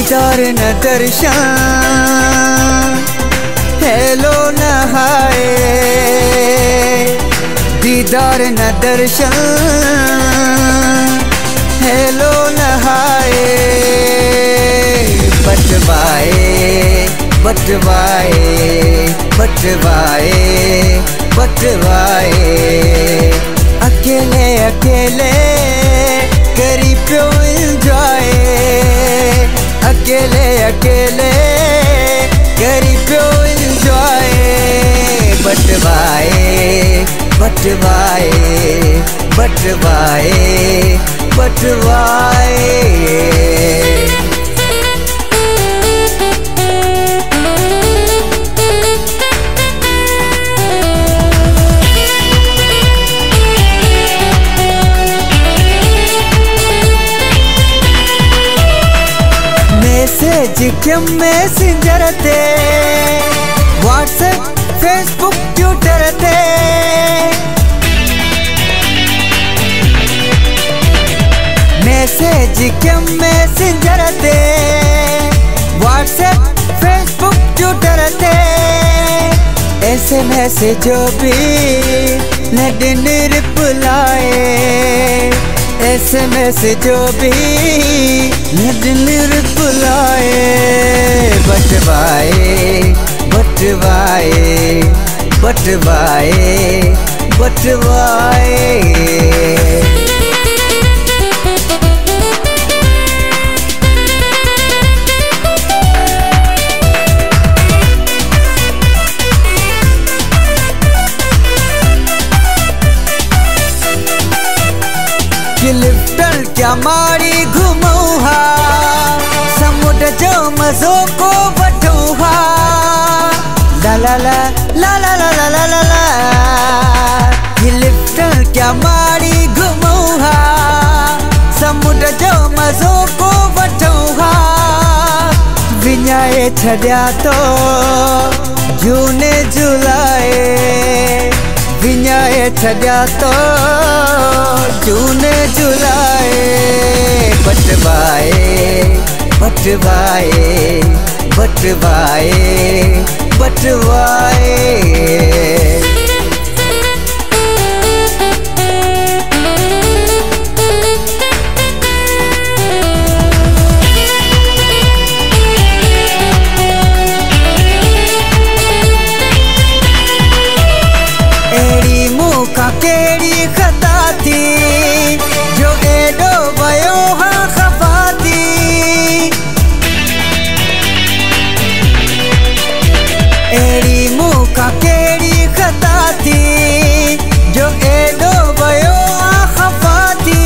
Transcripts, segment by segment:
दीदार न दर्शन, हेलो न हाय। दीदार न दर्शन, हेलो न हाय। बटवाए बटवाए बटवाए बटवाए, अकेले अकेले करी प्यो एंजॉय। अकेले अकेले करी प्यो एंजॉय। बटवाए बटवाए बटवाए बटवाए। मैसेज के मैसेंजर ते, व्हाट्सएप फेसबुक ट्विटर ते। मैसेज के मैसेंजर ते, व्हाट्सएप फेसबुक ट्विटर ते। SMS जो भी लेकिन रिप्लाई, SMS जो भी लेकिन रिप्लाई। बटवाए बटवाए बटवाए बटवाए। लिफ्टर क्या मारी घुमौहा, समुद्र जो मजो को बटौहा। ला ला ला ला ला ला ला ला ला ला। ये लिफ्टर क्या मारी घुमौहा, समुद्र जो मजो को बटौहा। विन्याए छड्या तो जूने जुलाए। विन्याए छड्या तो जूने जुलाए। बटवाए बटवाए बटवाए बटवाए। एड़ी मुका केड़ी खता थी, जो एडो भयो हाँ खफा थी। एड़ी मुका केड़ी खता थी, जो एडो भयो हाँ खफा थी।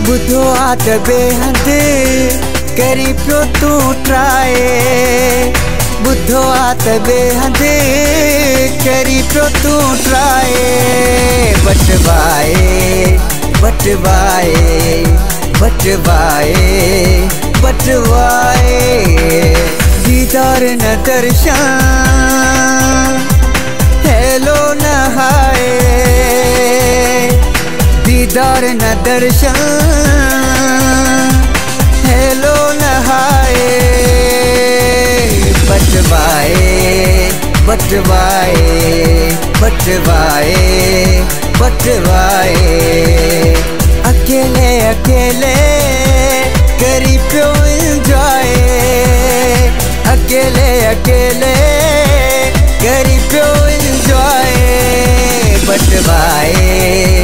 बुधो आत बेहद करी प्यो तू ट्राए। बुधो आत बेहद करी प्यो तू ट्राए। बटवाए बटवाए बटवाए बटवाए। दीदार न दर्शन, हेलो न हाय। दीदार न दर्शन, हेलो न हाय। बटवाए बटवाए बटवाए बटवाए। अकेले अकेले करी प्यो एंजॉय। अकेले अकेले करी प्यो एंजॉय। बटवाए